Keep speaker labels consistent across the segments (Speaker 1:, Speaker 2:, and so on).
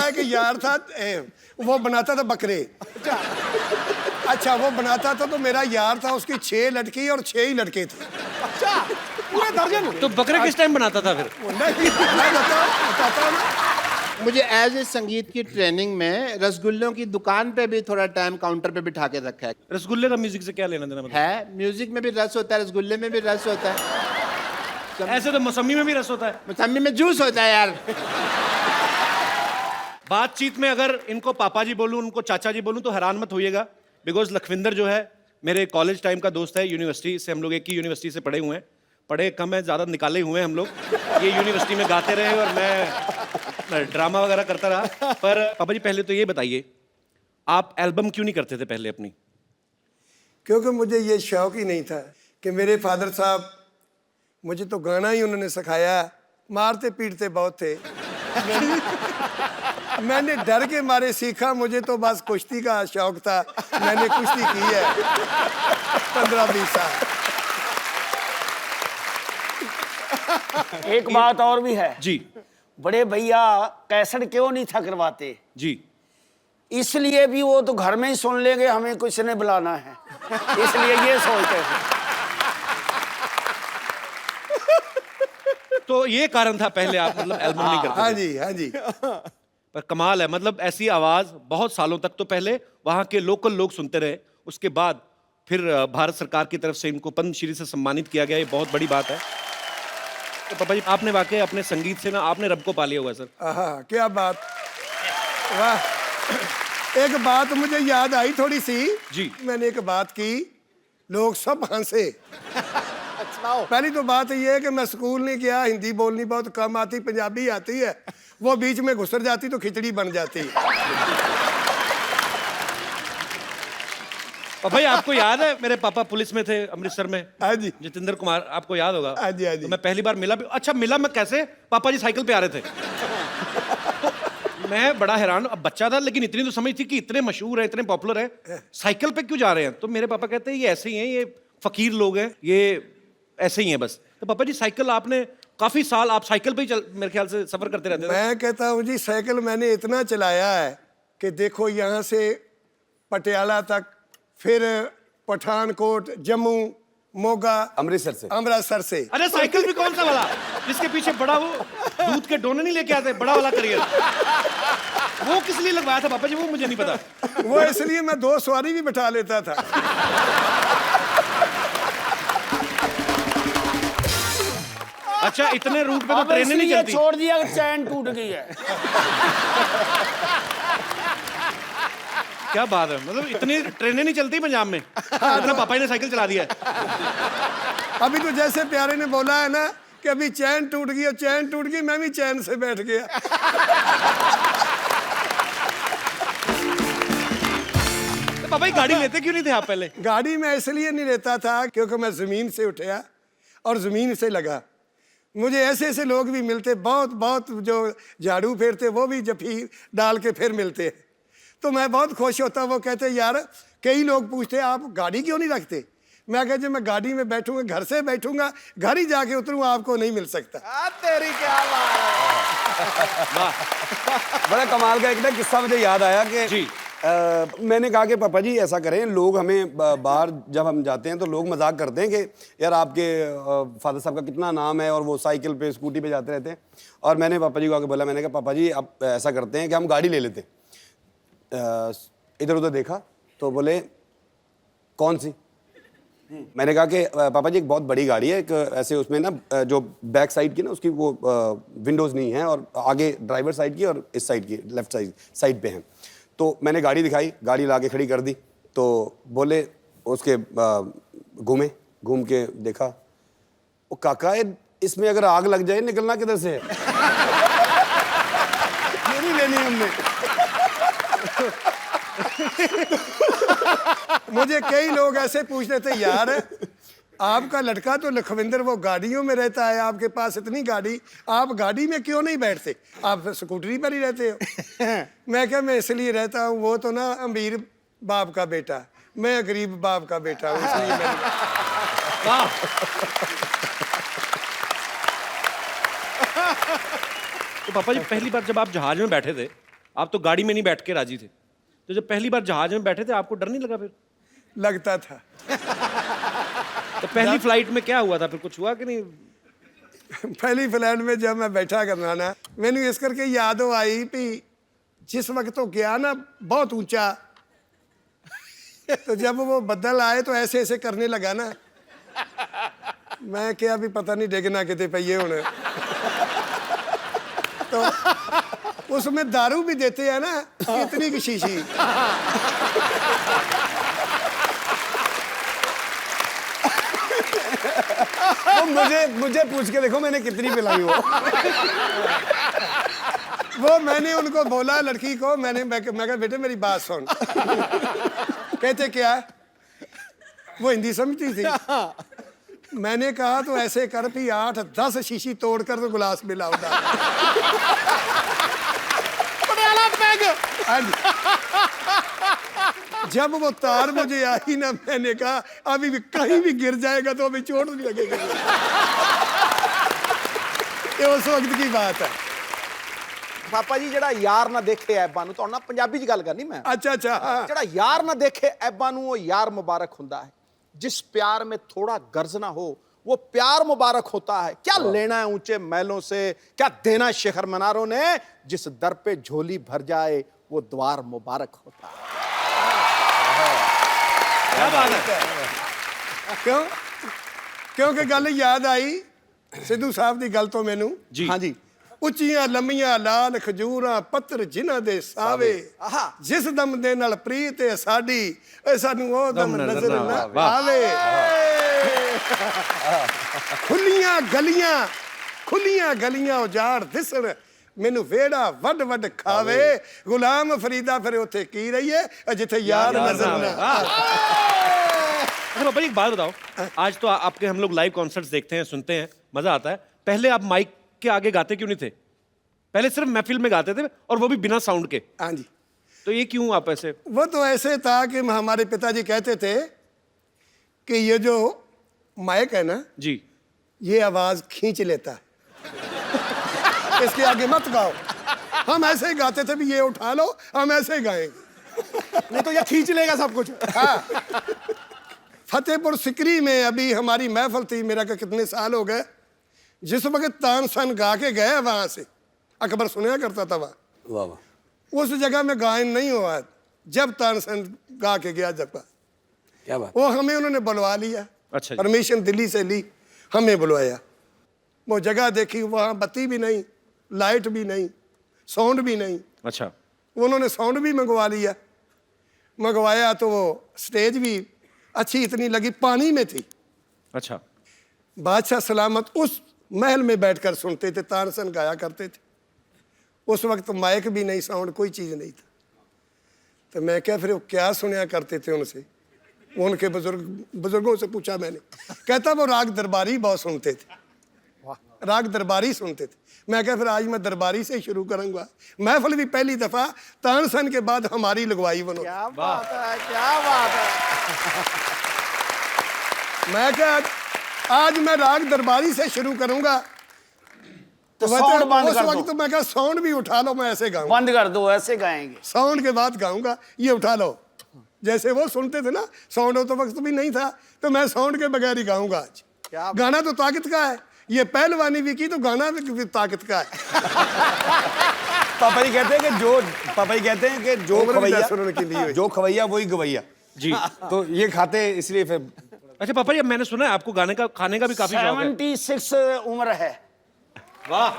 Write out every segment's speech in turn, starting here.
Speaker 1: मेरा एक यार था, वो बनाता था बकरे। अच्छा, वो बनाता था तो मेरा यार था, उसकी 6 लड़की और 6 ही लड़के थे।
Speaker 2: अच्छा, पूरे दर्जन।
Speaker 3: तो बकरे किस टाइम बनाता था फिर?
Speaker 1: नहीं, मैं बताता हूँ ना।
Speaker 4: मुझे एज ए संगीत की ट्रेनिंग में रसगुल्लों की दुकान पे भी थोड़ा टाइम काउंटर पे बिठा के रखा है।
Speaker 3: रसगुल्ले का म्यूजिक से क्या लेना देना मतलब?
Speaker 4: है, म्यूजिक में भी रस होता है, रसगुल्ले में भी रस होता है,
Speaker 3: ऐसे तो मौसमी में भी रस होता है।
Speaker 4: मौसमी में जूस होता है यार।
Speaker 3: बातचीत में अगर इनको पापा जी बोलूं, उनको चाचा जी बोलूं तो हैरान मत होइएगा, बिकॉज लखविंदर जो है मेरे कॉलेज टाइम का दोस्त है। यूनिवर्सिटी से हम लोग एक ही यूनिवर्सिटी से पढ़े हुए हैं। पढ़े कम है, ज़्यादा निकाले हुए हैं हम लोग। ये यूनिवर्सिटी में गाते रहे और मैं ड्रामा वगैरह करता रहा। पर पापा जी पहले तो ये बताइए, आप एल्बम क्यों नहीं करते थे पहले अपनी?
Speaker 1: क्योंकि मुझे ये शौक ही नहीं था कि मेरे फादर साहब, मुझे तो गाना ही उन्होंने सिखाया, मारते पीटते बहुत थे। मैंने डर के मारे सीखा, मुझे तो बस कुश्ती का शौक था, मैंने कुश्ती की है 15-20 साल।
Speaker 2: एक बात और भी है
Speaker 3: जी
Speaker 2: बड़े भैया, कैसेट क्यों नहीं था करवाते?
Speaker 3: जी।
Speaker 2: इसलिए भी वो तो घर में ही सुन लेंगे, हमें किसने बुलाना है, इसलिए ये सोचते थे।
Speaker 3: तो ये कारण था पहले आप मतलब एल्बम नहीं करते
Speaker 1: हाँ
Speaker 3: थे।
Speaker 1: जी, हाँ जी।
Speaker 3: पर कमाल है, मतलब ऐसी आवाज बहुत सालों तक तो पहले वहां के लोकल लोग सुनते रहे, उसके बाद फिर भारत सरकार की तरफ से इनको पद्मश्री से सम्मानित किया गया। ये बहुत बड़ी बात है। तो पापा जी आपने वाकई अपने संगीत से ना आपने रब को पा लिया हुआ सर।
Speaker 1: हाँ, क्या बात, वाह। एक बात मुझे याद आई थोड़ी सी
Speaker 3: जी।
Speaker 1: मैंने एक बात की, लोग सब हंसे। पहली तो बात ये है कि मैं स्कूल नहीं गया, हिंदी बोलनी बहुत कम आती, पंजाबी आती है, वो बीच में घुसर जाती तो खिचड़ी बन जाती।
Speaker 3: पापा जी आपको याद है मेरे पापा पुलिस में थे अमृतसर में?
Speaker 1: हाँ जी,
Speaker 3: जितेंद्र कुमार, आपको याद होगा।
Speaker 1: हाँ जी, हाँ जी।
Speaker 3: तो मैं पहली बार मिला भी। अच्छा, मिला मैं कैसे? पापा जी साइकिल पे आ रहे थे। तो मैं बड़ा हैरान, अब बच्चा था लेकिन इतनी तो समझ थी कि इतने मशहूर है, इतने पॉपुलर है, साइकिल पे क्यों जा रहे हैं? तो मेरे पापा कहते हैं ये ऐसे ही हैं, ये फकीर लोग हैं, ये ऐसे ही हैं बस। तो पापा जी साइकिल आपने काफी साल आप साइकिल पे ही मेरे ख्याल से सफर करते रहते थे।
Speaker 1: मैं कहता हूँ जी, साइकिल मैंने इतना चलाया है कि देखो यहाँ से पटियाला तक, फिर पठानकोट, जम्मू, मोगा, अमृतसर से।
Speaker 3: अरे साइकिल भी कौन सा वाला जिसके पीछे बड़ा वो दूध के डोने नहीं लेके आते, बड़ा वाला करियर, वो किस लिए लगवाया था पापा जी? वो मुझे नहीं पता।
Speaker 1: वो इसलिए मैं 2 सवारी भी बिठा लेता था।
Speaker 3: अच्छा, इतने रूट पे तो
Speaker 2: अब
Speaker 3: ट्रेनें नहीं
Speaker 2: इसलिए
Speaker 3: चलती।
Speaker 2: छोड़ दिया कि चैन टूट गई है।
Speaker 3: क्या बात है, मतलब इतनी ट्रेनें नहीं चलती पंजाब में, इतना पापा जी ने साइकिल चला दिया है।
Speaker 1: अभी तो जैसे प्यारे ने बोला है ना कि अभी चैन टूट गई, और चैन टूट गई, मैं भी चैन से बैठ गया।
Speaker 3: तो पापा जी गाड़ी लेते क्यों नहीं थे आप पहले?
Speaker 1: गाड़ी में इसलिए नहीं लेता था क्योंकि मैं जमीन से उठा और जमीन से लगा। मुझे ऐसे ऐसे लोग भी मिलते, बहुत बहुत, जो झाड़ू फेरते, वो भी जफी डाल के फिर मिलते हैं, तो मैं बहुत खुश होता। वो कहते यार, कई लोग पूछते आप गाड़ी क्यों नहीं रखते? मैं कहता जब मैं गाड़ी में बैठूंगा, घर से बैठूंगा, घर ही जाके उतरूंगा, आपको नहीं मिल सकता।
Speaker 4: तेरी क्या बात है।
Speaker 5: बड़ा कमाल का एक ना किस्सा मुझे याद आया कि
Speaker 3: जी।
Speaker 5: मैंने कहा कि पापा जी ऐसा करें, लोग हमें बाहर जब हम जाते हैं तो लोग मजाक करते हैं कि यार आपके फादर साहब का कितना नाम है और वो साइकिल पे स्कूटी पे जाते रहते हैं। और मैंने पापा जी को आके बोला, मैंने कहा पापा जी अब ऐसा करते हैं कि हम गाड़ी ले लेते। इधर उधर देखा तो बोले कौन सी? मैंने कहा कि पापा जी एक बहुत बड़ी गाड़ी है, एक ऐसे उसमें ना जो बैक साइड की ना उसकी वो विंडोज़ नहीं है, और आगे ड्राइवर साइड की और इस साइड की लेफ्ट साइड पे हैं। तो मैंने गाड़ी दिखाई, गाड़ी ला के खड़ी कर दी, तो बोले उसके घूम के देखा, वो काका इसमें अगर आग लग जाए निकलना किधर से है? ये नहीं लेनी हमने।
Speaker 1: मुझे कई लोग ऐसे पूछ रहे थे, यार आपका लड़का तो लखविंदर वो गाड़ियों में रहता है, आपके पास इतनी गाड़ी, आप गाड़ी में क्यों नहीं बैठते, आप स्कूटरी पर ही रहते हो? मैं क्या, मैं इसलिए रहता हूँ, वो तो ना अमीर बाप का बेटा, मैं गरीब बाप का बेटा हूँ, इसलिए मैं।
Speaker 3: तो पापा जी पहली बार जब आप जहाज में बैठे थे, आप तो गाड़ी में नहीं बैठ के राजी थे, तो जब पहली बार जहाज में बैठे थे आपको डर नहीं लगा फिर?
Speaker 1: लगता था।
Speaker 3: तो पहली फ्लाइट में क्या हुआ था फिर, कुछ हुआ कि नहीं?
Speaker 1: पहली फ्लाइट में जब मैं बैठा करना ना, मैंने इस करके याद आई कि जिस वक्त तो गया ना बहुत ऊंचा, तो जब वो बदल आए तो ऐसे ऐसे करने लगा ना, मैं क्या भी पता नहीं डिगना कितने पहिए होने। तो उसमें दारू भी देते हैं ना, इतनी की शीशी।
Speaker 5: तो मुझे पूछ के देखो मैंने कितनी पिलाई
Speaker 1: वो मैंने उनको बोला लड़की को, मैं कहा बेटे मेरी बात सुन। कहते क्या? वो हिंदी समझती थी। मैंने कहा तो ऐसे कर भी 8-10 शीशी तोड़कर तो गिलास मिला होता। जब वो तार मुझे आई ना, मैंने कहा अभी भी कहीं भी गिर जाएगा तो अभी चोट नहीं लगेगी। ये उस वक्त की बात है।
Speaker 6: ਪਾਪਾ ਜੀ ਜਿਹੜਾ ਯਾਰ ਨਾ ਦੇਖੇ ਐਬਾਂ ਨੂੰ, ਤੁਹਾਡੇ ਨਾਲ ਪੰਜਾਬੀ 'ਚ ਗੱਲ ਕਰਨੀ ਮੈਂ।
Speaker 1: अच्छा अच्छा हाँ।
Speaker 6: ਜਿਹੜਾ यार ना देखे ऐबां ਨੂੰ, वो यार मुबारक ਹੁੰਦਾ है। जिस प्यार में थोड़ा गर्ज ना हो वो प्यार मुबारक होता है। क्या लेना है ऊंचे महलों से, क्या देना शिखर मीनारों ने, जिस दर पे झोली भर जाए वो द्वार मुबारक होता है।
Speaker 3: क्या बात है।
Speaker 1: क्यों? क्योंकि गल याद आई सिद्धू साहब की गल तो मैनू
Speaker 3: जी
Speaker 6: हाँ जी।
Speaker 1: ਉੱਚੀਆਂ ਲੰਮੀਆਂ ਲਾਲ ਖਜੂਰਾਂ ਪੱਤਰ ਜਿਨ੍ਹਾਂ ਦੇ ਸਾਵੇ,
Speaker 6: ਆਹਾ।
Speaker 1: ਜਿਸ ਦਮ ਦੇ ਨਾਲ ਪ੍ਰੀਤ ਹੈ ਸਾਡੀ, ਏ ਸਾਨੂੰ ਉਹ ਦਮ ਨਜ਼ਰ ਨਾ
Speaker 3: ਵਾਹ।
Speaker 1: ਆਵੇ। ਖੁੱਲੀਆਂ ਗਲੀਆਂ ਉਜਾੜ ਦਿਸਣ, ਮੈਨੂੰ ਵੇੜਾ ਵੱਡ ਵੱਡ ਖਾਵੇ। ਗੁਲਾਮ ਫਰੀਦਾ ਫਿਰ ਉੱਥੇ ਕੀ ਰਹੀਏ ਜਿੱਥੇ ਯਾਰ ਨਜ਼ਰ ਨਾ ਆਵੇ।
Speaker 3: अच्छा पापा जी एक बात बताओ, आज तो आपके हम लोग लाइव कॉन्सर्ट्स देखते हैं, सुनते हैं, मजा आता है। पहले आप माइक के आगे गाते क्यों नहीं थे? पहले सिर्फ महफिल में गाते थे और वो भी बिना साउंड के,
Speaker 1: हाँ जी।
Speaker 3: तो ये क्यों आप ऐसे?
Speaker 1: वो तो ऐसे था कि हमारे पिताजी कहते थे कि ये जो माइक है ना,
Speaker 3: जी
Speaker 1: ये आवाज खींच लेता है, इसके आगे मत गाओ। हम ऐसे ही गाते थे भी ये उठा लो, हम ऐसे ही गाएंगे,
Speaker 6: नहीं तो ये खींच लेगा सब कुछ।
Speaker 1: हाँ। फतेहपुर सिकरी में अभी हमारी महफिल थी, मेरा का कितने साल हो गए, जिस वक्त तानसन गा के गए वहां से, अकबर सुना करता था वहां,
Speaker 5: वाह वाह,
Speaker 1: उस जगह में गायन नहीं हुआ जब तानसन गा के गया जब,
Speaker 5: क्या बात।
Speaker 1: वो हमें उन्होंने बुलवा लिया।
Speaker 3: अच्छा जी।
Speaker 1: परमिशन दिल्ली से ली, हमें बुलवाया। वो जगह देखी, वहाँ बत्ती भी नहीं, लाइट भी नहीं, साउंड भी नहीं।
Speaker 3: अच्छा।
Speaker 1: उन्होंने साउंड भी मंगवा लिया। मंगवाया तो वो स्टेज भी अच्छी इतनी लगी, पानी में थी।
Speaker 3: अच्छा।
Speaker 1: बादशाह सलामत उस महल में बैठकर सुनते थे, तानसन गाया करते थे। उस वक्त माइक भी नहीं, साउंड कोई चीज़ नहीं था। तो मैं क्या फिर वो क्या सुनया करते थे उनसे, उनके बुजुर्गों से पूछा मैंने। कहता वो राग दरबारी बहुत सुनते थे, राग दरबारी सुनते थे। मैं क्या फिर आज मैं दरबारी से ही शुरू करूंगा। महफिल भी पहली दफ़ा तानसन के बाद हमारी लगवाई उन्होंने।
Speaker 6: क्या बात है, क्या बात है।
Speaker 1: मैं क्या आज मैं राग दरबारी से शुरू करूंगा,
Speaker 2: तो
Speaker 1: वह
Speaker 2: साउंड बंद
Speaker 1: उस
Speaker 2: कर
Speaker 1: वक्त
Speaker 2: दो,
Speaker 1: तो मैं क्या साउंड भी उठा लो, मैं ऐसे गाऊंगा।
Speaker 2: बंद कर दो, ऐसे गाएंगे।
Speaker 1: साउंड के बाद गाऊंगा, ये उठा लो। जैसे वो सुनते थे ना, साउंड हो तो वक्त भी नहीं था, तो मैं साउंड के बगैर ही गाऊंगा आज। गाना तो ताकत का है, ये पहलवानी भी की तो गाना भी ताकत का है।
Speaker 5: पापा जी कहते हैं कि जो
Speaker 1: उम्र भी
Speaker 5: खवैया,
Speaker 1: 10 रन की ली हुई।
Speaker 5: जो खवैया वही गवैया
Speaker 3: जी।
Speaker 5: तो ये खाते इसलिए फिर।
Speaker 3: अच्छा पापा जी, अब मैंने सुना है आपको गाने का, खाने का भी काफी शौक है।
Speaker 2: 76 उम्र है।
Speaker 3: वाह।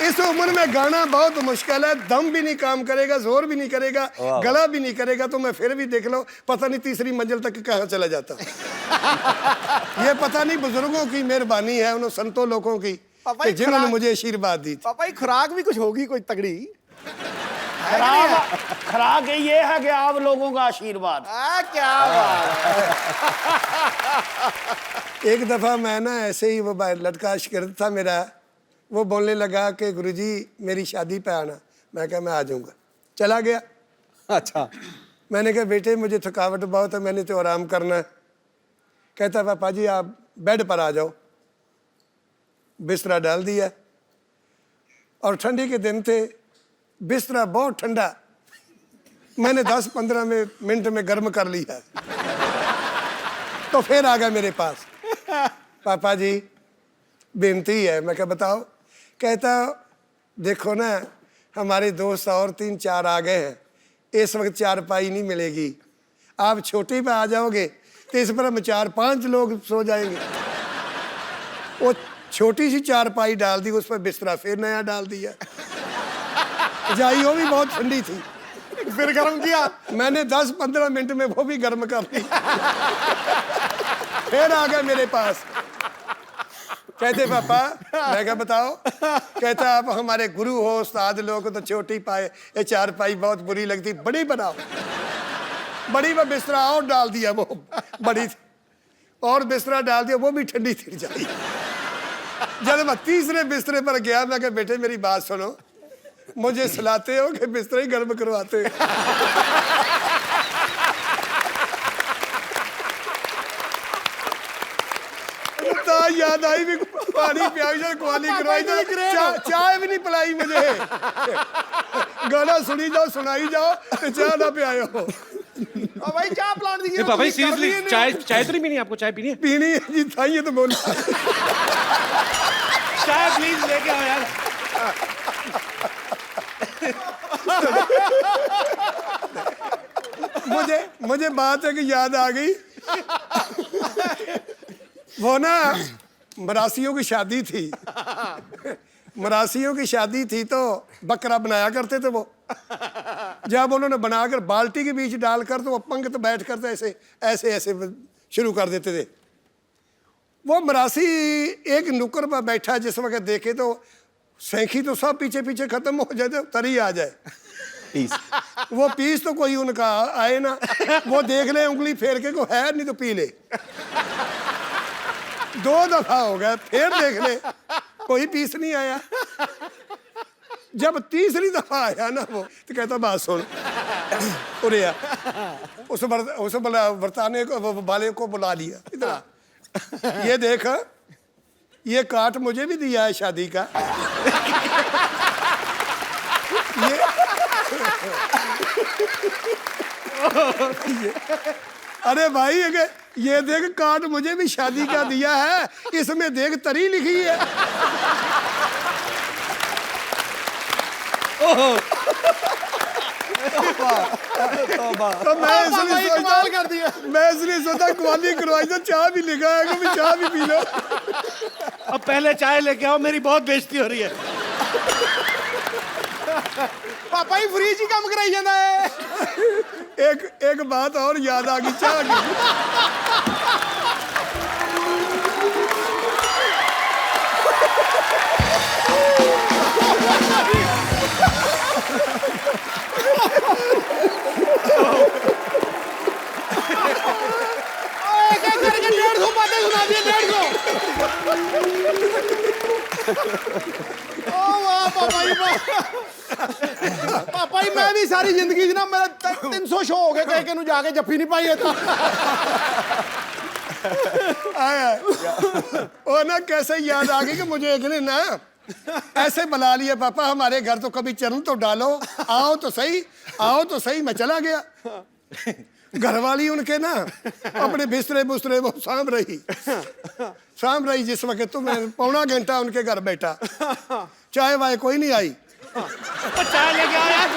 Speaker 1: इस उम्र में गाना बहुत मुश्किल है, दम भी नहीं काम करेगा, जोर भी नहीं करेगा, गला भी नहीं करेगा, तो मैं फिर भी देख लो पता नहीं तीसरी मंजिल तक कहाँ चला जाता। ये पता नहीं बुजुर्गों की मेहरबानी है, उन संतों लोगों की कि जिन्होंने मुझे आशीर्वाद दी थी।
Speaker 6: पापा जी खुराक भी कुछ होगी कोई तगड़ी।
Speaker 2: खराक ये है कि आप लोगों का आशीर्वाद।
Speaker 6: क्या बात है।
Speaker 1: एक दफ़ा मैं ना ऐसे ही वो लड़का शिगिर्द था मेरा, वो बोलने लगा कि गुरुजी मेरी शादी पे आना। मैं कहा मैं आ जाऊंगा, चला गया।
Speaker 6: अच्छा।
Speaker 1: मैंने कहा बेटे मुझे थकावट बहुत है, मैंने तो आराम करना है। कहता पापा जी आप बेड पर आ जाओ। बिस्तरा डाल दिया, और ठंडी के दिन थे, बिस्तरा बहुत ठंडा, मैंने 10-15 मिनट में गर्म कर लिया। तो फिर आ गया मेरे पास, पापा जी बेनती है। मैं क्या बताओ? कहता देखो ना, हमारे दोस्त और 3-4 आ गए हैं, इस वक्त चारपाई नहीं मिलेगी, आप छोटी पे आ जाओगे तो इस पर हम 4-5 लोग सो जाएंगे। वो छोटी सी चारपाई डाल दी, उस पर बिस्तरा फिर नया डाल दिया। जाई वो भी बहुत ठंडी थी,
Speaker 6: फिर गर्म किया।
Speaker 1: मैंने 10-15 मिनट में वो भी गर्म कर दी। फिर आ गए मेरे पास, कहते पापा, मैं क्या बताओ? कहता आप हमारे गुरु हो, उस्ताद लोग तो छोटी पाए, ये चारपाई बहुत बुरी लगती, बड़ी बनाओ। बड़ी में बिस्तरा और डाल दिया, वो बड़ी थी, और बिस्तरा डाल दिया, वो भी ठंडी थी जाई। जब मैं तीसरे बिस्तरे पर गया, मैं कहा बेटे मेरी बात सुनो, मुझे सुलाते हो कि बिस्तरा ही गर्म करवाते हो? याद आई भी, पानी पियाई जाओ, कुआली करवाई जाओ, चाय भी नहीं पिलाई मुझे। गाना सुनी जाओ, सुनाई जाओ, तो चाय ना पियाओ।
Speaker 6: भाई चाय प्लान दीजिए।
Speaker 3: पापा जी सीरियसली, चाय तो नहीं पीनी आपको? चाय पीनी है?
Speaker 1: पीनी है जी, था ये तो बोला।
Speaker 3: चाय प्लीज लेके आओ यार।
Speaker 1: मुझे बात है कि याद आ गई, वो ना मरासियों की शादी थी, मरासियों की शादी थी तो बकरा बनाया करते थे वो। जब उन्होंने बनाकर बाल्टी के बीच डालकर तो वो पंक्ति बैठ कर तो ऐसे ऐसे ऐसे शुरू कर देते थे। वो मरासी एक नुक्कड़ पर बैठा, जिस वक्त देखे तो सैंखी तो सब पीछे पीछे खत्म हो जाए, तो तरी आ जाए पीस। वो पीस तो कोई उनका आए ना, वो देख ले उंगली फेर के, को है नहीं तो पी ले। 2 दफा हो गया, फिर देख ले कोई पीस नहीं आया। जब तीसरी दफा आया ना वो, तो कहता बात सुन, उरे आ। उस वर्ताने को, वाले को बुला लिया, इतना ये देख, ये काट मुझे भी दिया है शादी का। ये अरे भाई ये देख, काट मुझे भी शादी का दिया है, इसमें देख तरी लिखी है। तो मैं इसलिए सोचा कुआली करवाई तो चाय भी लिखा है, कभी चाय भी पी लो।
Speaker 3: अब पहले चाय लेके आओ, मेरी बहुत बेइज्जती हो रही है।
Speaker 6: पापा ही फ्रिज ही काम कराई जाता है।
Speaker 1: एक बात और याद आ गई, चाय की।
Speaker 6: करके 150 बातें सुना दी, 150। ओ वाह पापा जी, पापा जी मैं भी सारी जिंदगी ना मेरा 300 शो हो गए, कह के जाके जफ्फी नहीं पाई था।
Speaker 1: ओ ना कैसे याद आ गई कि मुझे एक ने ना ऐसे बुला लिया, पापा हमारे घर तो कभी चरण तो डालो, आओ तो सही, आओ तो सही। मैं चला गया, घरवाली उनके ना अपने बिस्तरे बुस्तरे वो साम रही। जिस वक्त तो मैं 1.25 घंटा उनके घर बैठा, चाय वाय कोई नहीं आई।
Speaker 3: चाय लेके आओ यार।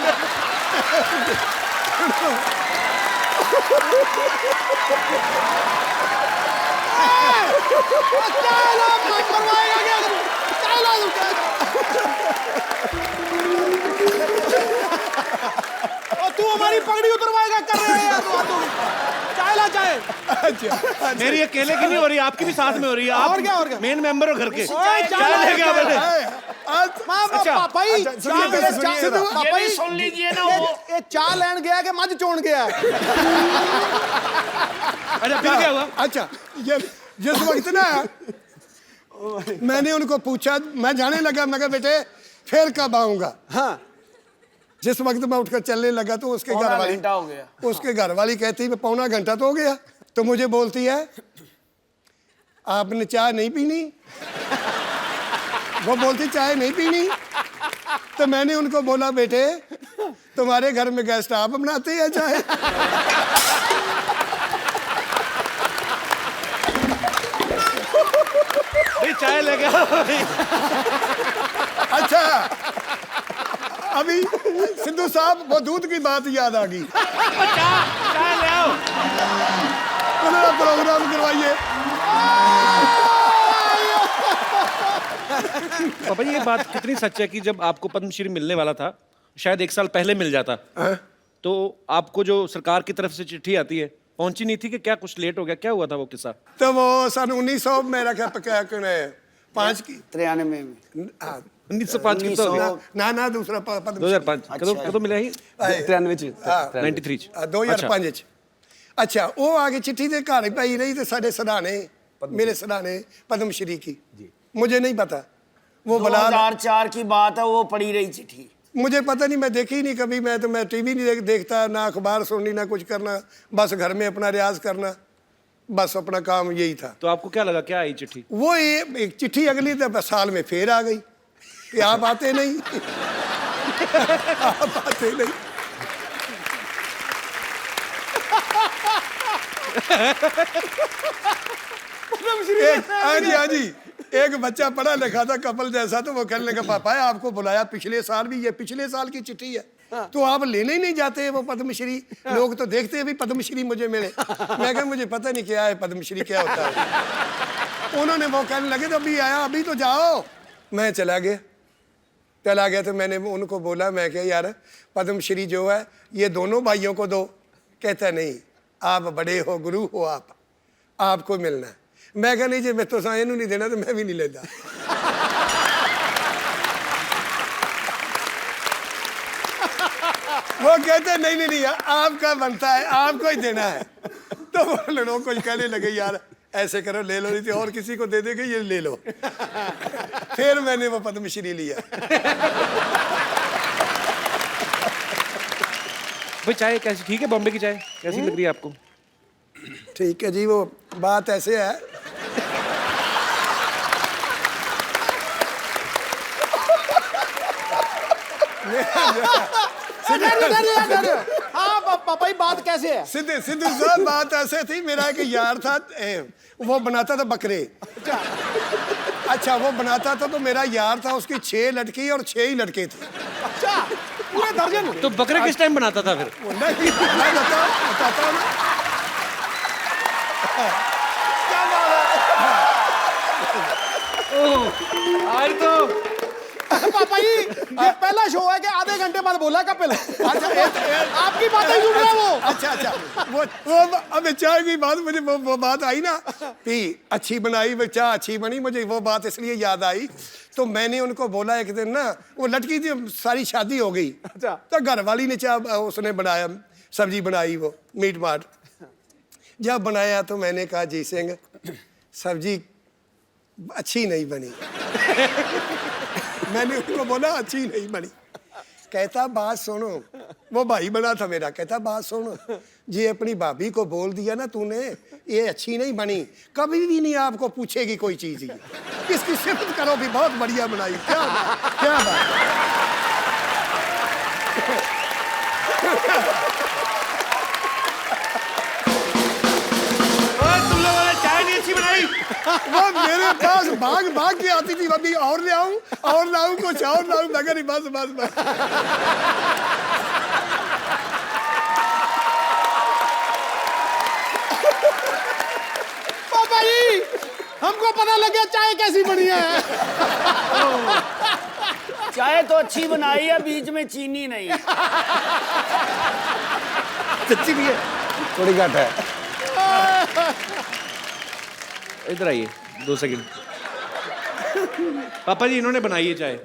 Speaker 6: तू हमारी पगड़ी उतरवाएगा, कर रहे हैं चाय ला चाय।
Speaker 3: मेरी अकेले की नहीं हो रही, आपकी भी साथ में हो रही है।
Speaker 6: और क्या
Speaker 3: मेन मेंबर हो घर के।
Speaker 6: चाय
Speaker 3: लेके आओ बेटे।
Speaker 6: पापा ही
Speaker 2: सुन लीजिए ना, वो
Speaker 6: ये चाय लेन गया कि मज चोन गया?
Speaker 3: अच्छा फिर क्या हुआ?
Speaker 1: अच्छा, ये जिस वक्त ना मैंने उनको पूछा, मैं जाने लगा, मैं कहा बेटे फिर कब आऊंगा?
Speaker 6: हाँ,
Speaker 1: जिस वक्त मैं उठकर चलने लगा तो उसके घर वाली,
Speaker 2: घंटा हो गया।
Speaker 1: उसके घर वाली कहती है 1.25 घंटा तो हो गया। तो मुझे बोलती है आपने चाय नहीं पीनी? वो बोलती चाय नहीं पीनी? तो मैंने उनको बोला, बेटे तुम्हारे घर में गेस्ट आप बनाते हैं चाय?
Speaker 3: भाई चाय ले गया।
Speaker 1: अच्छा, अभी सिद्धू साहब वो दूध की बात याद आ गई।
Speaker 3: चाय ले आओ।
Speaker 1: मेरा प्रोग्राम करवाइए।
Speaker 3: पापा जी ये बात कितनी सच है कि जब आपको पद्मश्री मिलने वाला था, शायद 1 साल पहले मिल जाता, तो आपको जो सरकार की तरफ से चिट्ठी आती है पहुंची नहीं थी कि क्या कुछ लेट हो गया? क्या हुआ था वो किस्सा?
Speaker 1: तो वो सन 1900 मेरा क्या 5 की
Speaker 2: 93 में
Speaker 3: 1905 की तो
Speaker 1: ना दूसरा पद्म
Speaker 3: 2005 कਦੋਂ मिला ही
Speaker 5: 93
Speaker 3: 93 ਚ
Speaker 1: 2005 ਚ। अच्छा वो आगे चिट्ठी दे घर पई रही तो साढ़े सराहने, मेरे सराहने पद्मश्री की, मुझे नहीं पता वो बला
Speaker 2: 2004 की बात है, वो पड़ी रही चिट्ठी।
Speaker 1: मुझे पता नहीं, मैं देखी नहीं कभी। मैं टीवी नहीं देखता, ना अखबार सुननी, ना कुछ करना, बस घर में अपना रियाज करना, बस अपना काम यही था।
Speaker 3: तो आपको क्या लगा, क्या आई चिट्ठी?
Speaker 1: वो एक चिट्ठी अगली साल में फिर आ गई कि आप आते नहीं। आप आते नहीं। हाँ जी एक बच्चा पढ़ा लिखा था कपल जैसा, तो वो कहने लगा, पापा आपको बुलाया पिछले साल भी, ये पिछले साल की चिट्ठी है, तो आप लेने ही नहीं जाते वो पद्मश्री? लोग तो देखते हैं भी पद्मश्री मुझे मिले। मैं कहा मुझे पता नहीं क्या है पद्मश्री, क्या होता है। उन्होंने वो कहने लगे, तो अभी आया, अभी तो जाओ। मैं चला गया तो मैंने उनको बोला, मैं क्या यार पद्मश्री जो है ये दोनों भाइयों को दो। कहता नहीं, आप बड़े हो, गुरु हो, आपको मिलना है। मैं कहा नहीं जी, मैं तो इनू नहीं देना, तो मैं भी नहीं लेता। वो कहते नहीं आपका बनता है, आपको ही देना है। तो वो लोग कुछ कहने लगे, यार ऐसे करो, ले लो, नहीं तो और किसी को दे देंगे, ये ले लो। फिर मैंने वो पद्मश्री लिया।
Speaker 3: भाई चाय कैसी, ठीक है? बॉम्बे की चाय कैसी लग रही है आपको?
Speaker 1: ठीक है जी, वो बात ऐसे है,
Speaker 6: हाँ पापा जी बात कैसे है?
Speaker 1: सिद्धू साहब बात ऐसे थी, मेरा एक यार था, वो बनाता था बकरे। अच्छा वो बनाता था, तो मेरा यार था, उसकी 6 लड़की और 6 ही लड़के थे।
Speaker 6: अच्छा पूरे दर्जन?
Speaker 3: तो बकरे किस टाइम बनाता था फिर?
Speaker 1: नहीं, मैं बताता हूँ ना। क्या बात है?
Speaker 3: आज तो
Speaker 6: पापा जी ये पहला शो है कि आधे घंटे बाद बोला कपिल। अच्छा आपकी बातें सुन रहा है वो।
Speaker 1: अच्छा वो अब चाय की बात, मुझे वो बात आई ना कि अच्छी बनाई, चाय अच्छी बनी, मुझे वो बात इसलिए याद आई। तो मैंने उनको बोला एक दिन ना, वो लड़की थी, सारी शादी हो गई।
Speaker 6: अच्छा।
Speaker 1: तो घर वाली ने चाय उसने बनाया, सब्जी बनाई, वो मीट माट जब बनाया, तो मैंने कहा, जी सिंह सब्जी अच्छी नहीं बनी। मैंने उनको बोला अच्छी नहीं बनी। कहता बात सुनो, वो भाई बना था मेरा। कहता बात सुनो, जी अपनी भाभी को बोल दिया ना तूने ये अच्छी नहीं बनी, कभी भी नहीं आपको पूछेगी कोई चीज। इसकी सिफत करो भी बहुत बढ़िया बनाई। क्या बात।
Speaker 3: तुम लोगों ने चाय नहीं अच्छी बनाई।
Speaker 1: वो मेरे पास भाग के आती थी, अभी और ले आऊं, और लाऊं, कुछ और लाऊं, मगर बस।
Speaker 6: पापा जी हमको पता लग गया चाय कैसी बनी है।
Speaker 2: चाय तो अच्छी बनाई है, बीच में चीनी नहीं।
Speaker 3: सच्ची भी है,
Speaker 5: थोड़ी घट है।
Speaker 3: इधर आइए 2 सेकंड। पापा जी इन्होंने बनाई है चाय।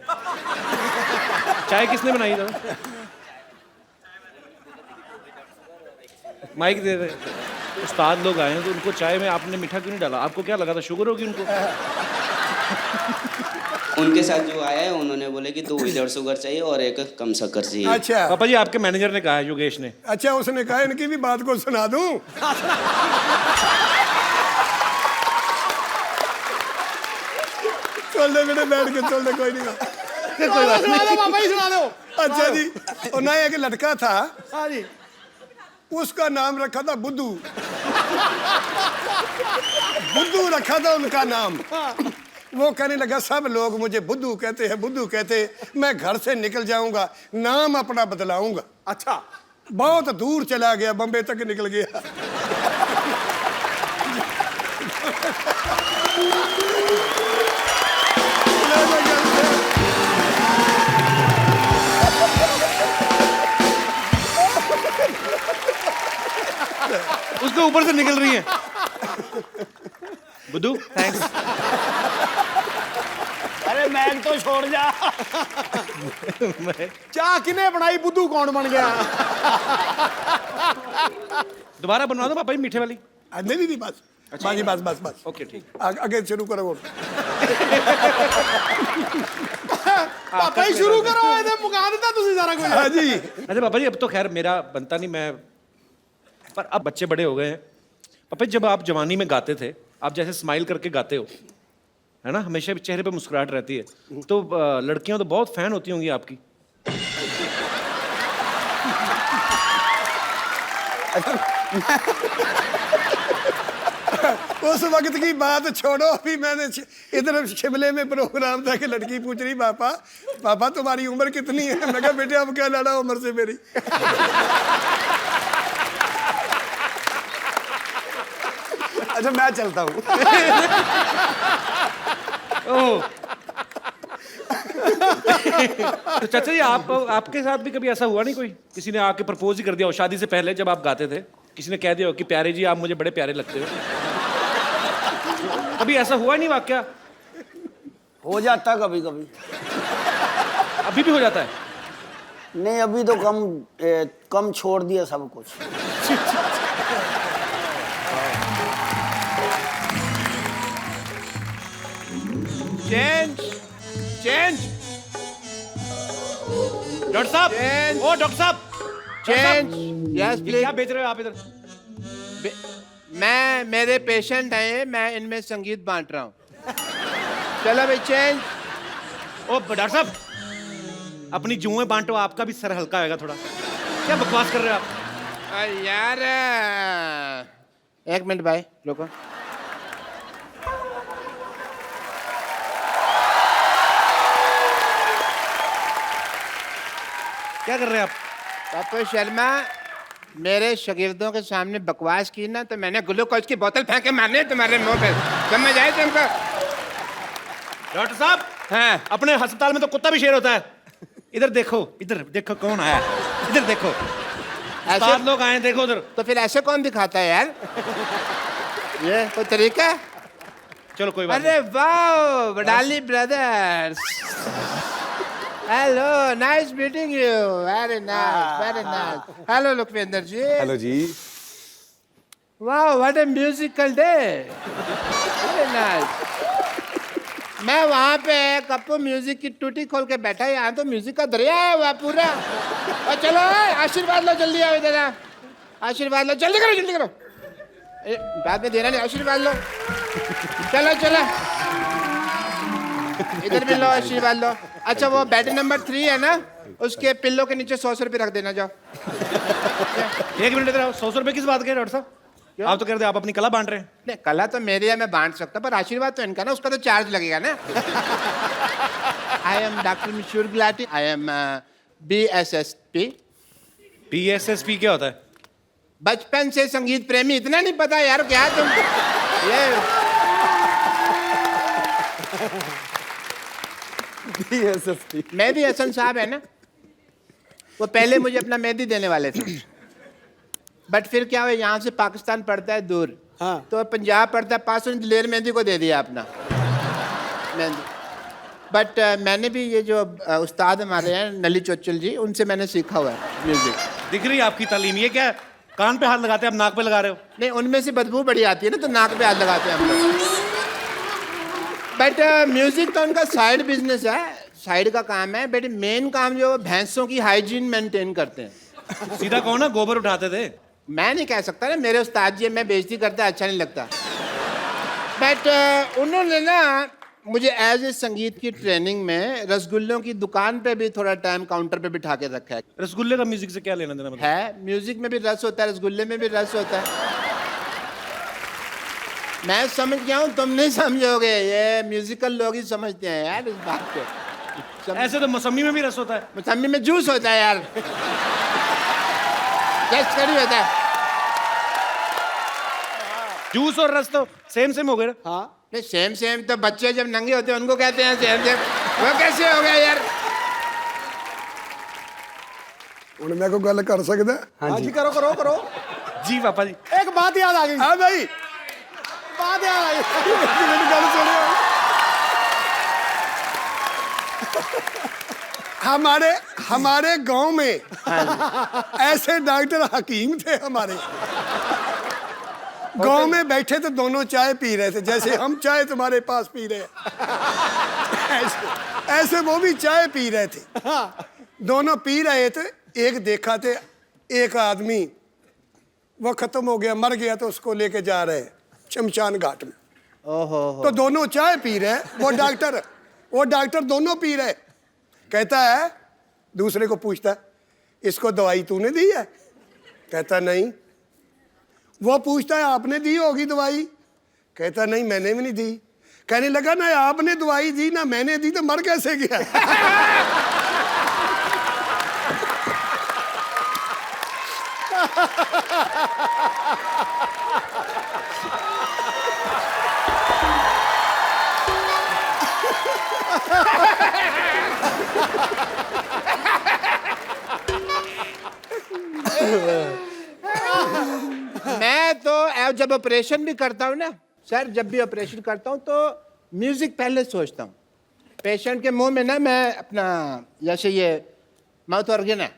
Speaker 3: चाय किसने बनाई था? माइक दे रहे। उस्ताद लोग आए हैं, तो उनको चाय में आपने मीठा क्यों नहीं डाला? आपको क्या लगा था, शुगर होगी उनको?
Speaker 7: उनके साथ जो आया है उन्होंने बोले कि 2 इधर शुगर चाहिए और 1 कम शक्कर चाहिए।
Speaker 1: अच्छा
Speaker 3: पापा जी आपके मैनेजर ने कहा है, योगेश ने।
Speaker 1: अच्छा उसने कहा इनकी भी बात को सुना दूं। चल दे बेटे, बैठ के चल दे, कोई नहीं।
Speaker 3: फिर कोई बात
Speaker 6: सुना दो पापा जी, सुना दो।
Speaker 1: अच्छा जी, और ना एक लड़का था,
Speaker 6: हाँ जी।
Speaker 1: उसका नाम रखा था बुद्धू। बुद्धू रखा था उनका नाम। वो कहने लगा सब लोग मुझे बुद्धू कहते हैं, बुद्धू कहते हैं, मैं घर से निकल जाऊंगा, नाम अपना बदलाऊंगा।
Speaker 6: अच्छा,
Speaker 1: बहुत दूर चला गया, बम्बे तक निकल गया।
Speaker 3: उसके ऊपर से निकल रही है। बुद्धू थैंक्स।
Speaker 2: अरे मैग तो छोड़ जा।
Speaker 6: चाह किने बनाई, बुद्धू कौन बन गया?
Speaker 3: दोबारा बनवा दो पापा जी मीठे वाली।
Speaker 1: नहीं नहीं बस, बाकी बस बस बस,
Speaker 3: ओके ठीक।
Speaker 1: आगे शुरू करो।
Speaker 6: पापा जी शुरू करो, इधर मुका देता तुसी सारा कुछ।
Speaker 1: हाँ जी,
Speaker 3: अच्छा पापा जी अब तो खैर मेरा बनता नहीं, मैं पर अब बच्चे बड़े हो गए हैं। पापा जी जब आप जवानी में गाते थे, आप जैसे स्माइल करके गाते हो, है ना, हमेशा चेहरे पे मुस्कुराहट रहती है, तो लड़कियां तो बहुत फैन होती होंगी आपकी।
Speaker 1: उस वक्त की बात छोड़ो, अभी मैंने इधर शिमले में प्रोग्राम था कि लड़की पूछ रही पापा पापा तुम्हारी उम्र कितनी है? मैं कहा बेटे अब क्या लड़ा उम्र से मेरी।
Speaker 5: अच्छा मैं चलता हूँ।
Speaker 3: तो चाचा जी आपके साथ भी कभी ऐसा हुआ नहीं, कोई किसी ने आके प्रपोज ही कर दिया हो शादी से पहले जब आप गाते थे, किसी ने कह दिया हो कि प्यारे जी आप मुझे बड़े प्यारे लगते हो? कभी ऐसा हुआ नहीं वाकया?
Speaker 2: हो जाता कभी कभी।
Speaker 3: अभी भी हो जाता है?
Speaker 2: नहीं अभी तो कम छोड़ दिया सब कुछ।
Speaker 6: चेंज, चेंज,
Speaker 3: डॉक्टर साहब,
Speaker 6: Change.
Speaker 3: ओ डॉक्टर साहब,
Speaker 6: चेंज। यस
Speaker 3: ये क्या
Speaker 6: प्लीज।
Speaker 3: बेच रहे हो आप इधर?
Speaker 6: मैं, मेरे पेशेंट हैं, मैं इनमें संगीत बांट रहा हूँ। चलो भाई चेंज।
Speaker 3: ओ डॉक्टर साहब, अपनी जुएं बांटो, आपका भी सर हल्का होगा थोड़ा। क्या बकवास कर रहे हो आप?
Speaker 6: अरे यार, एक मिनट भाई रुको।
Speaker 3: क्या कर रहे हैं आप?
Speaker 6: पापा शर्मा, मेरे शागिर्दों के सामने बकवास की ना तो मैंने ग्लूकोज की बोतल फेंक के मारने तुम्हारे मुंह पे, समझ आए तुमको?
Speaker 3: डॉक्टर साहब,
Speaker 6: हाँ,
Speaker 3: अपने अस्पताल में तो कुत्ता भी शेर होता है। इधर देखो कौन आया है। इधर देखो,
Speaker 6: ऐसे
Speaker 3: सात लोग आए हैं, देखो उधर।
Speaker 6: तो फिर ऐसे कौन दिखाता है यार? ये कोई तरीका है?
Speaker 3: चलो कोई बात
Speaker 6: अरे वाह, Wadali brothers, hello, nice meeting you, very nice, very nice. Hello Lakhwinder ji.
Speaker 5: Hello जी।
Speaker 6: वाह, what a musical day, very nice. मैं वहाँ पे कप्पू म्यूजिक की टूटी खोल के बैठा, यहाँ तो म्यूजिक का दरिया है वहाँ पूरा। और चलो आशीर्वाद लो, जल्दी आओ इधर, आशीर्वाद लो, जल्दी करो, जल्दी करो। बाद में देना नहीं, आशीर्वाद लो। चलो चलो, इधर भी लो, आशीर्वाद लो। अच्छा वो बेड नंबर 3 है ना, उसके पिल्लो के नीचे 100 रुपये रख देना, जाओ।
Speaker 3: एक मिनट इधर आओ। 100 रुपए किस बात के डॉक्टर साहब? आप तो कह रहे थे आप अपनी कला बांट रहे हैं।
Speaker 6: नहीं, कला तो मेरी है, मैं बांट सकता, पर आशीर्वाद तो इनका ना, उसका तो चार्ज लगेगा ना। I am doctor Mishur Gulati, I am BSSP।
Speaker 3: PSSP क्या होता है?
Speaker 6: बचपन से संगीत प्रेमी, इतना नहीं पता यार क्या तुम? ये मैं भी हसन साहब है ना, वो पहले मुझे अपना मेहंदी देने वाले थे, बट फिर क्या हुआ, यहाँ से पाकिस्तान पड़ता है दूर,
Speaker 2: हाँ।
Speaker 6: तो पंजाब पड़ता है पास, दिलेर मेहंदी को दे दिया अपना मेहंदी। बट मैंने भी ये जो उस्ताद हमारे हैं नली चोचल जी, उनसे मैंने सीखा हुआ है म्यूजिक।
Speaker 3: दिख रही है आपकी तालीम। ये क्या कान पे हाथ लगाते हैं, आप नाक पे लगा रहे हो?
Speaker 6: नहीं, उनमें से बदबू बड़ी आती है ना, तो नाक पे हाथ लगाते हैं हम लोग। बट म्यूजिक तो उनका साइड बिजनेस है, साइड का काम है, बट मेन काम जो भैंसों की हाइजीन मेंटेन करते हैं।
Speaker 3: सीधा कहो ना, गोबर उठाते थे।
Speaker 6: मैं नहीं कह सकता ना, मेरे उस्ताद जी, मैं बेइज्जती करता अच्छा नहीं लगता। बट उन्होंने ना
Speaker 4: मुझे एज ए संगीत की ट्रेनिंग में रसगुल्लों की दुकान पे भी थोड़ा टाइम काउंटर पे बिठा के रखा है।
Speaker 3: रसगुल्ले का म्यूजिक से क्या लेना देना मतलब?
Speaker 4: है, म्यूजिक में भी रस होता है, रसगुल्ले में भी रस होता है। मैं समझ गया हूँ, तुम नहीं समझोगे, ये म्यूजिकल लोग ही समझते हैं यार इस बात को।
Speaker 3: ऐसे तो मौसमी में भी रस होता है।
Speaker 4: मौसमी में जूस होता है यार, जस्ट करी होता है।
Speaker 3: जूस और रस तो सेम सेम हो गए ना?
Speaker 4: हाँ, नहीं सेम सेम तो बच्चे जब नंगे होते हैं उनको कहते हैं सेम सेम, वो कैसे हो गया यार?
Speaker 1: ਹੁਣ ਮੈਂ ਕੋਈ ਗੱਲ ਕਰ ਸਕਦਾ?
Speaker 6: हाँ जी करो करो करो।
Speaker 3: जी पापा जी।
Speaker 6: एक बात याद आ गई।
Speaker 1: हाँ भाई,
Speaker 6: बात याद आ गई।
Speaker 1: मेरी गल सुनो। हमारे गांव में ऐसे डॉक्टर हकीम थे हमारे गांव में बैठे तो दोनों चाय पी रहे थे, जैसे हम चाय तुम्हारे पास पी रहे हैं ऐसे वो भी चाय पी रहे थे। दोनों पी रहे थे। एक देखा थे एक आदमी वो खत्म हो गया, मर गया, तो उसको लेके जा रहे हैं शमशान घाट में। तो दोनों चाय पी रहे, वो डॉक्टर दोनों पी रहे। कहता है, दूसरे को पूछता है, इसको दवाई तूने दी है? कहता नहीं। वो पूछता है, आपने दी होगी दवाई? कहता नहीं, मैंने भी नहीं दी। कहने लगा, ना आपने दवाई दी ना मैंने दी, तो मर कैसे गया?
Speaker 4: मैं तो जब ऑपरेशन भी करता हूँ ना सर, जब भी ऑपरेशन करता हूँ तो म्यूजिक पहले सोचता हूँ। पेशेंट के मुंह में ना मैं अपना, जैसे ये माउथ ऑर्गन है,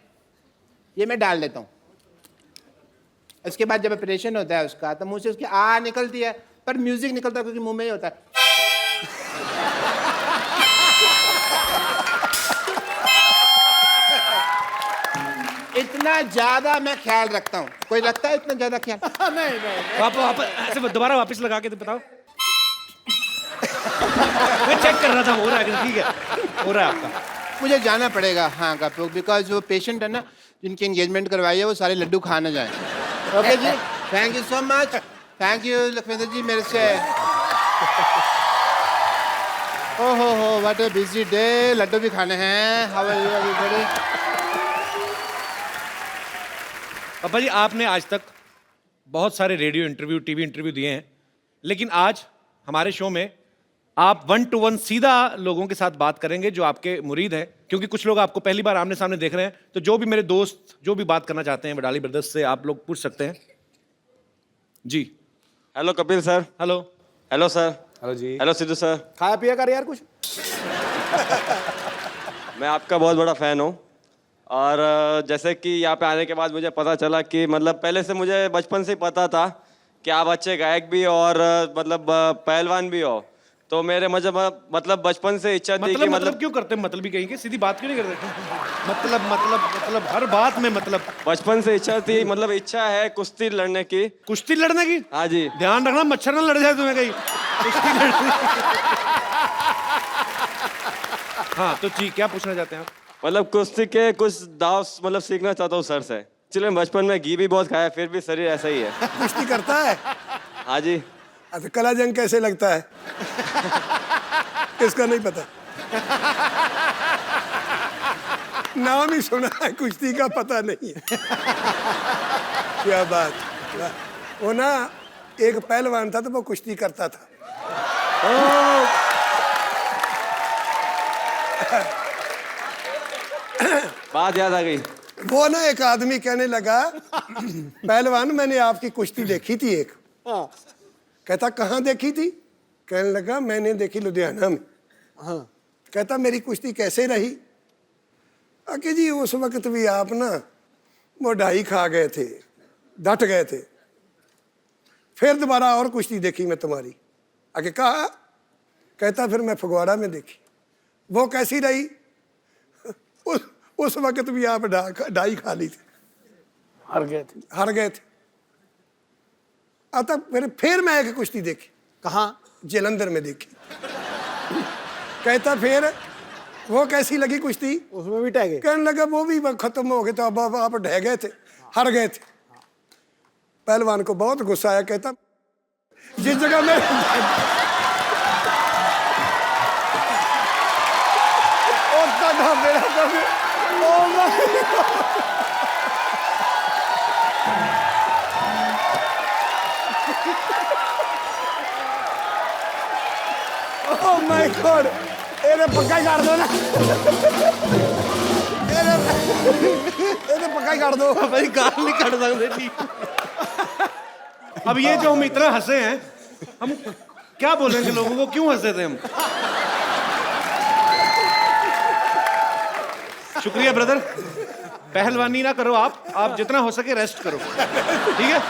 Speaker 4: ये मैं डाल देता हूँ। इसके बाद जब ऑपरेशन होता है उसका, तो मुंह से उसकी आ निकलती है, पर म्यूजिक निकलता है क्योंकि मुंह में ही होता है। इतना ज्यादा मैं ख्याल रखता हूँ। कोई रखता है इतना ज्यादा ख्याल?
Speaker 6: नहीं नहीं।
Speaker 3: वापस ऐसे दोबारा वापस लगा के तो बताओ। मैं चेक कर रहा था, हो रहा है कि ठीक है, हो रहा है आपका।
Speaker 4: मुझे जाना पड़ेगा हाँ कपूर, बिकॉज वो पेशेंट है ना जिनकी एंगेजमेंट करवाई है, वो सारे लड्डू खा ना जाए। ओके जी, thank you so much. Thank you Lakhwinder ji मेरे से। ओहो what a busy day. Laddu भी खाने हैं। How are you everybody?
Speaker 3: पापा जी, आपने आज तक बहुत सारे रेडियो इंटरव्यू, टीवी इंटरव्यू दिए हैं, लेकिन आज हमारे शो में आप 1 to 1 सीधा लोगों के साथ बात करेंगे जो आपके मुरीद हैं, क्योंकि कुछ लोग आपको पहली बार आमने सामने देख रहे हैं। तो जो भी मेरे दोस्त जो भी बात करना चाहते हैं वडाली ब्रदर्स से, आप लोग पूछ सकते हैं जी।
Speaker 8: Hello Kapil sir.
Speaker 3: Hello.
Speaker 8: Hello sir.
Speaker 5: Hello जी।
Speaker 8: Hello Siddhu sir.
Speaker 6: खाया पिया कर यार कुछ।
Speaker 8: मैं आपका बहुत बड़ा फ़ैन हूँ, और जैसे कि यहाँ पे आने के बाद मुझे पता चला कि मतलब पहले से मुझे बचपन से ही पता था कि आप अच्छे गायक भी और मतलब पहलवान भी हो। तो मेरे मतलब बचपन से इच्छा थी कि
Speaker 3: मतलब क्यों करते हैं? मतलब भी कहीं के सीधी बात क्यों नहीं करते? मतलब हर बात में मतलब।
Speaker 8: बचपन से इच्छा थी, मतलब इच्छा है कुश्ती लड़ने की।
Speaker 3: कुश्ती लड़ने की?
Speaker 8: हाँ जी।
Speaker 3: ध्यान रखना मच्छर ना लड़ जाए तुम्हें कहीं। कुश्ती लड़ने। हाँ तो जी, क्या पूछना चाहते हैं आप?
Speaker 8: मतलब कुश्ती के कुछ दाव मतलब सीखना चाहता हूँ सर से। चलिए, बचपन में घी भी बहुत खाया, फिर भी शरीर ऐसा ही है।
Speaker 1: कुश्ती करता है?
Speaker 8: हाँ जी।
Speaker 1: अच्छा, कला जंग कैसे लगता है? इसका नहीं पता। नाम ही सुना है, कुश्ती का पता नहीं है। क्या बात। वो ना एक पहलवान था तो वो कुश्ती करता था।
Speaker 8: बात याद आ गई।
Speaker 1: वो ना एक आदमी कहने लगा, पहलवान मैंने आपकी कुश्ती देखी थी एक। कहता कहाँ देखी थी? कहने लगा मैंने देखी लुधियाना में। कहता मेरी कुश्ती कैसे रही? कि जी उस वक्त भी आप ना वो ढाई खा गए थे, डट गए थे। फिर दोबारा और कुश्ती देखी मैं तुम्हारी। आगे कहा, कहता फिर मैं फगवाड़ा में देखी। वो कैसी रही? उस वक्त भी आप ढाई खा ली थी, हार गए थे। आता फिर मैं एक कुश्ती देखी।
Speaker 6: कहाँ?
Speaker 1: जलंधर में देखी। कहता फिर वो कैसी लगी कुश्ती?
Speaker 9: उसमें भी टह गए।
Speaker 1: कहने लगा वो भी खत्म हो गए, तो अब आप ढह गए थे, हार गए थे। पहलवान को बहुत गुस्सा आया, कहता जिस जगह में
Speaker 5: ओह माय गॉड, ਇਹਨੇ ਪੱਕਾ ਹੀ ਕਰ ਦੋ ਨਾ, ਇਹਨੇ ਪੱਕਾ ਹੀ ਕਰ ਦੋ।
Speaker 3: भाई गाल नहीं काट सकते जी। अब ये जो हम इतना हंसे हैं, हम क्या बोलेंगे लोगों को, क्यों हंसे थे हम? शुक्रिया ब्रदर। पहलवानी ना करो आप जितना हो सके रेस्ट करो, ठीक है?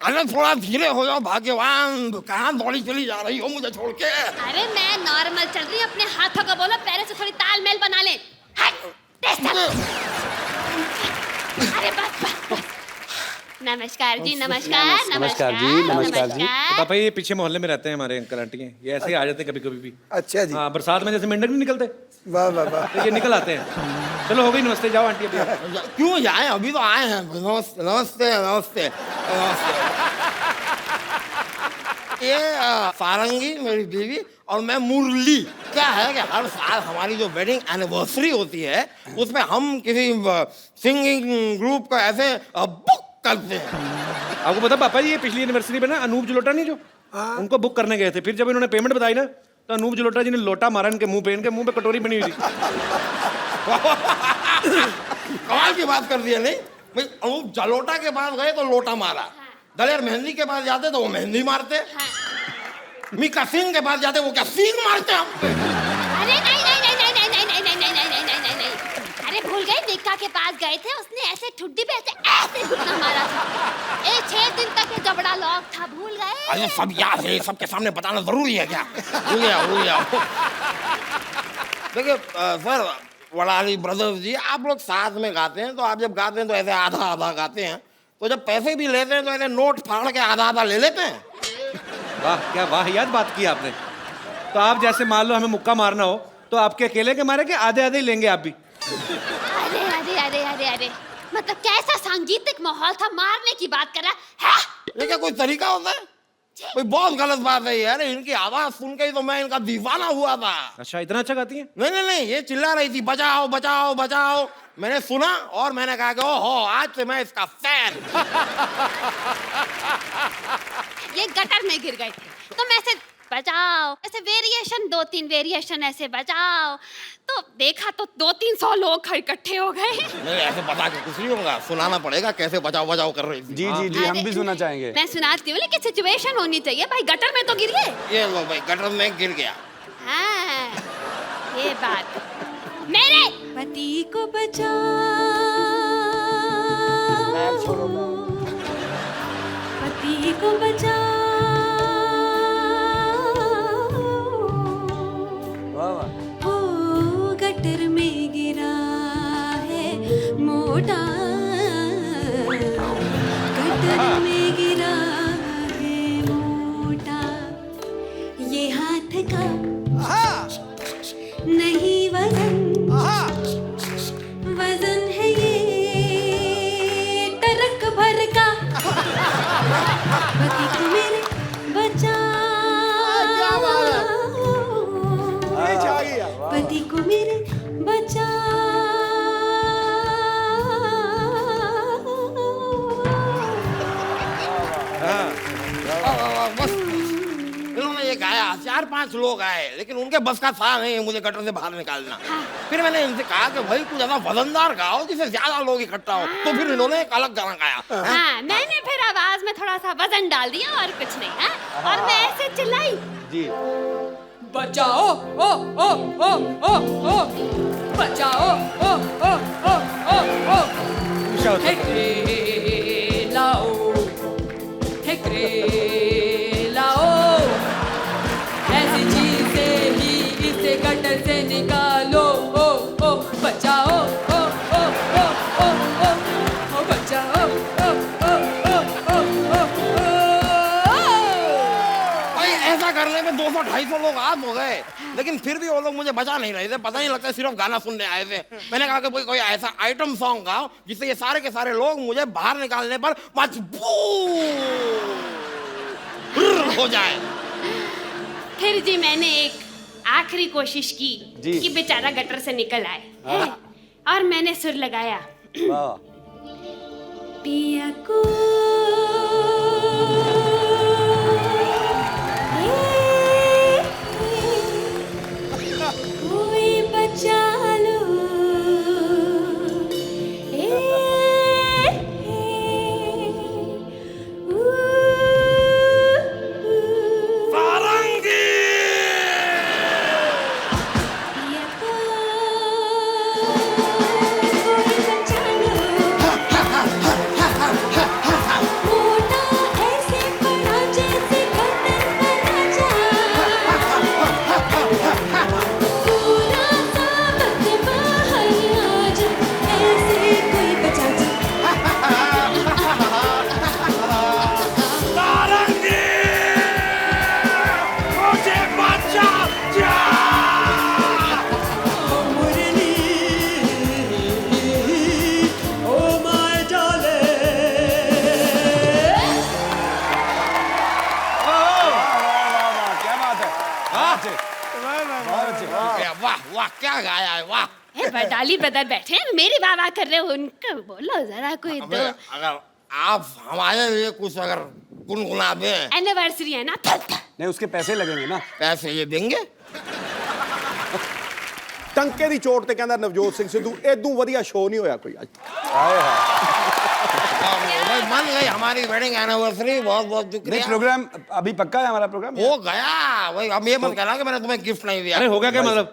Speaker 9: अरे थोड़ा धीरे हो जाओ भाग्यवान, कहाँ दौड़ी चली जा रही हो मुझे छोड़ के?
Speaker 10: अरे मैं नॉर्मल चल रही हूँ, अपने हाथों का बोलो, पैरों से थोड़ी तालमेल बना ले। अरे बस। नमस्कार जी, नमस्कार।
Speaker 5: नमस्कार जी, नमस्कार जी।
Speaker 3: पापा ये पीछे मोहल्ले में रहते हैं हमारे अंकल आंटी हैं, ये ऐसे ही आ जाते हैं कभी कभी भी।
Speaker 1: अच्छा जी।
Speaker 3: हाँ, बरसात में जैसे मेंढक नहीं निकलते,
Speaker 1: वाह वाह वाह।
Speaker 3: तो ये निकल आते हैं। चलो हो गई, नमस्ते, जाओ आंटी अभी आप।
Speaker 9: क्यों जाए, अभी तो आए हैं। नमस्ते नमस्ते नमस्ते नमस्ते। ये सारंगी मेरी बीवी और मैं मुरली। क्या है कि हर साल हमारी जो वेडिंग एनिवर्सरी होती है उसमें हम किसी सिंगिंग ग्रुप को ऐसे बुक करते हैं।
Speaker 3: आपको पता पापा जी, ये पिछली एनिवर्सरी पे ना अनूप जलोटा नहीं जो, उनको बुक करने गए थे, फिर जब इन्होंने पेमेंट बताई ना तो अनूप जलोटा जी ने लोटा मारा इनके मुंह पे, इनके मुंह पे कटोरी बनी हुई थी।
Speaker 9: कमाल की बात कर दी है। नहीं भाई, अनूप जलोटा के पास गए तो लोटा मारा, दलेर मेहंदी के पास जाते तो वो मेहंदी मारते, मीका सिंह के पास जाते वो क्या सींग मारते हम।
Speaker 10: अरे नहीं नहीं नहीं नहीं नहीं नहीं नहीं नहीं नहीं नहीं नहीं नहीं, अरे भूल गए, निक्का के पास गए थे, उसने ऐसे ठुड्डी पे ऐसे घुटना मारा था। 6 दिन तक ये जबड़ा लॉक था, भूल गए?
Speaker 9: अरे सब याद है, सबके सामने बताना जरूरी है क्या? भूल गया। देखिए सर, वड़ाली ब्रदर्स जी, आप लोग साथ में गाते हैं, तो आप जब गाते हैं तो ऐसे आधा आधा गाते हैं, तो जब पैसे भी लेते हैं तो ऐसे नोट फाड़ के आधा आधा ले लेते हैं।
Speaker 3: वाह, क्या वाहियात बात की आपने। तो आप जैसे मान लो हमें मुक्का मारना हो तो आपके अकेले के मारे के आधे आधे ही लेंगे आप भी?
Speaker 10: अरे अरे अरे अरे अरे, मतलब कैसा सांगीतिक माहौल था, मारने की बात कर रहा है?
Speaker 9: ये क्या कोई तरीका होता है? भाई बहुत गलत बात है यार, इनकी आवाज सुन के ही तो मैं इनका दीवाना हुआ था।
Speaker 3: अच्छा, इतना अच्छा गाती हैं?
Speaker 9: नहीं नहीं नहीं, ये चिल्ला रही थी बचाओ बचाओ बचाओ, मैंने सुना और मैंने कहा कि ओहो, आज से मैं इसका फैन।
Speaker 10: ये गटर में गिर गए थे तो मैं ऐसे बचाओ, ऐसे वेरिएशन 2-3 वेरिएशन ऐसे बचाओ, तो देखा तो 200-300 लोग इकट्ठे हो गए।
Speaker 9: नहीं, ऐसे बता के कुछ नहीं होगा, सुनाना पड़ेगा कैसे बचाओ बचाओ कर रही थी।
Speaker 5: जी जी जी, हम भी सुनना चाहेंगे।
Speaker 10: मैं सुनाती हूँ, लेकिन सिचुएशन होनी चाहिए भाई, गटर में तो गिर गए।
Speaker 9: ये लो भाई, गटर में गिर गया।
Speaker 10: हाँ, ये बात। मेरे पति को पति को ओ गटर में गिरा है मोटा, गटर में गिरा है मोटा, ये हाथ का नहीं वजन, वजन है ये टरक भर का, पति को मेरे पति को मेरे बचा।
Speaker 9: बस इन्होंने ये गाया, 4-5 लोग आए, लेकिन उनके बस का था नहीं मुझे गटर से बाहर निकालना। फिर मैंने इनसे कहा कि भाई कुछ ज्यादा वजनदार गाओ जिससे ज्यादा लोग इकट्ठा हो, तो फिर इन्होंने एक अलग गाना गाया।
Speaker 10: हाँ, मैंने फिर आवाज में थोड़ा सा वजन डाल दिया और कुछ नहीं है, और मैं ऐसे चिल्लाई,
Speaker 5: जी,
Speaker 11: बचाओ ओ ओ ओ ओ ओ, बचाओ ओ ओ ओ ओ ओ, हेकरे लाओ, हेकरे लाओ, ऐसी चीजें ही इसे गटर से निकालो, ओ ओ बचाओ, ओ ओ ओ ओ ओ, बचाओ, ओ ओ ओ।
Speaker 9: औकात हो गए, लेकिन फिर भी वो लोग मुझे बचा नहीं रहे थे। पता नहीं लगता सिर्फ गाना सुनने आए थे। मैंने कहा कि कोई ऐसा आइटम सॉन्ग गाओ जिससे ये सारे के सारे लोग मुझे बाहर निकालने पर मजबूर हो जाए।
Speaker 10: फिर जी मैंने एक आखिरी कोशिश की
Speaker 5: जी।
Speaker 10: कि बेचारा गटर से निकल आए, है? और मैंने सुर लगाया,
Speaker 5: वाह
Speaker 10: पिया को कोई बचा लो,
Speaker 9: वाह वाह क्या गाया है, वाह।
Speaker 10: बटाली ब्रदर बैठे हैं, मेरी वाह कर रहे हो, उनको बोलो जरा कोई दो।
Speaker 9: अगर आप हमारे लिए कुछ अगर गुनगुना दें।
Speaker 10: एनिवर्सरी है ना,
Speaker 5: नहीं उसके पैसे लगेंगे ना।
Speaker 9: पैसे ये देंगे।
Speaker 6: ਟੰਕੇ ਦੀ ਚੋਟ ਤੇ ਕਹਿੰਦਾ ਨਵਜੋਤ ਸਿੰਘ ਸਿੱਧੂ ਇਦੋਂ ਵਧੀਆ ਸ਼ੋਅ ਨਹੀਂ ਹੋਇਆ ਕੋਈ ਅੱਜ।
Speaker 9: भाई मन गई हमारी वेडिंग एनिवर्सरी, बहुत बहुत
Speaker 5: नहीं
Speaker 9: शुक्रिया।
Speaker 5: प्रोग्राम अभी पक्का है हमारा प्रोग्राम।
Speaker 9: हो गया भाई, अब ये मत कहना कि मैंने तुम्हें गिफ्ट नहीं दिया।
Speaker 3: अरे हो गया क्या मतलब?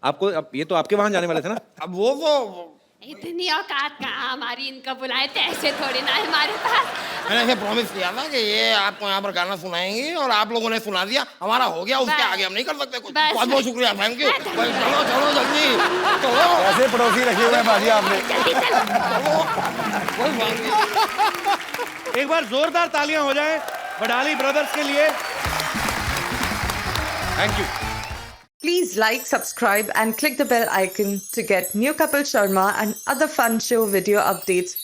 Speaker 3: आपको अब ये तो आपके वहां जाने वाले थे ना?
Speaker 9: अब वो तो
Speaker 10: इतनी औकात कहाँ हमारी, इनका बुलाए थे ऐसे थोड़ी ना है हमारे पास।
Speaker 9: मैंने ऐसे प्रॉमिस किया था कि ये आपको यहाँ पर गाना सुनाएंगी और आप लोगों ने सुना दिया, हमारा हो गया, उसके
Speaker 10: बस।
Speaker 9: आगे हम नहीं कर सकते कुछ।
Speaker 10: बस।
Speaker 9: बहुत बहुत शुक्रिया, थैंक यू। भाई चलो चलो जल्दी चलो।
Speaker 5: ऐसे पड़ोसी रखे हुए हैं बाजी आपने।
Speaker 10: जल्दी चलो।
Speaker 9: कोई बात नहीं।
Speaker 3: एक बार जोरदार तालियां हो जाएं बडाली ब्रदर्स के लिए। Thank you.
Speaker 12: Please like, subscribe and click the bell icon to get new Kapil Sharma and other fun show video updates